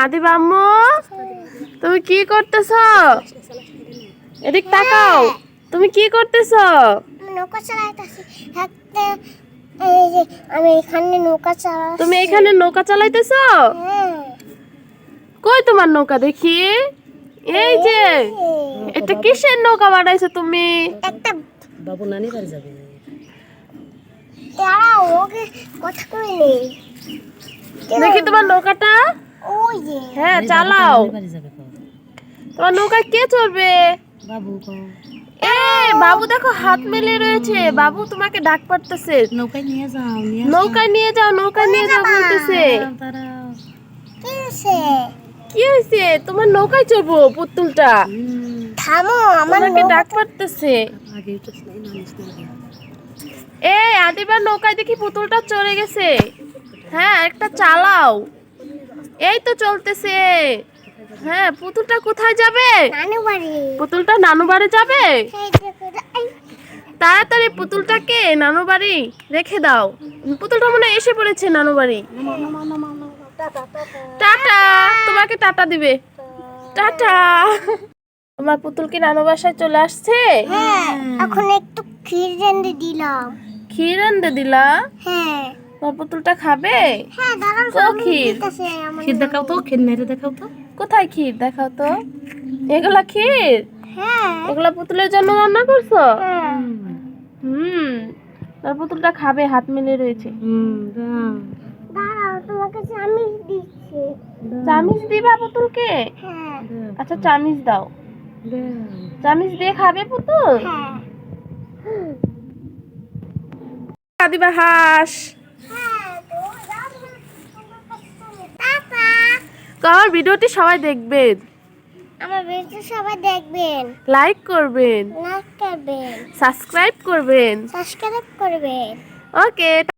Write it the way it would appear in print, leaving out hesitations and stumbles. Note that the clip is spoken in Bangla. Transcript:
আদিব আম্মু, তুমি কি করতেছ? এদিক তাকাও। তুমি কি করতেছ? নৌকা চালাইতেছি। হাতে এই যে আমি এখানে নৌকা চালাচ্ছি। তুমি এখানে নৌকা চালাইতেছ? কই তোমার নৌকা দেখি? এই যে এটা কিসের নৌকা বানাইছো তুমি? একটা বাবু নানি বাড়ি যাবে। দাঁড়াও, ওকে কথা কই নেই। দেখি তোমার নৌকাটা। ওই যে হ্যাঁ, চালাও। নানি বাড়ি যাবে কও। তোমার নৌকায় কে চড়বে? বাবু কও। বাবু দেখো হাত মেলে রয়েছে। বাবু তোমাকে ডাক পারতেছে। নৌকায় নিয়ে যাও, নিয়ে নৌকায় নিয়ে যাও, নৌকায় নিয়ে যাও বলতেছে। দাঁড়াও। কি হয়েছে? কি হয়েছে? তোমার নৌকায় চড়বো পুতুলটা। থামো, আমার তোমাকে ডাক পারতেছে। আগে তো নানি শুনে। আদিবার নৌকায় দেখি পুতুলটা চড়ে গেছে। হ্যাঁ, একটা চালাও। এই তো চলতেছে। হ্যাঁ, পুতুলটা কোথায় যাবে? নানু বাড়ি। পুতুলটা নানু বাড়ি যাবে। এই দেখো, এই তাড়াতাড়ি পুতুলটাকে নানু বাড়ি রেখে দাও। পুতুলটা মনে হয় এসে পড়েছে নানু বাড়ি। টাটা। তোমাকে টাটা দিবে। টাটা। তোমার পুতুল কি নানু বাসায় চলে আসছে? হ্যাঁ, এখন একটু ক্ষীর রেঁধে দিলাম। ক্ষীর রান্ধে দিলা? হ্যাঁ তোমার পুতুলটা খাবে? হ্যাঁ, দাঁড়াও, কো ক্ষীর? দিতেছে আমার। ক্ষীর দেখাও তো, ক্ষীর মেরে দেখাও তো। কোথায় ক্ষীর? দেখাও তো। এগুলা ক্ষীর? হ্যাঁ এগুলা পুতুলের জন্য রান্না করছো? হ্যাঁ। হুম। তার পুতুলটা খাবে, হাত মেলে রয়েছে। দাও। দাঁড়াও, তোমাকে চামিচ দিচ্ছি। চামিচ দিবা পুতুলকে? হ্যাঁ আচ্ছা, চামিচ দাও। দাও। চামিচ দিয়ে খাবে পুতুল? হ্যাঁ আদিবা হাস। হ্যাঁ, তো যাও টাটা। কার ভিডিওটি সবাই দেখবেন, আমার ভিডিও সবাই দেখবেন, লাইক করবেন, লাইক করবেন, সাবস্ক্রাইব করবেন। সাবস্ক্রাইব করবেন। ওকে।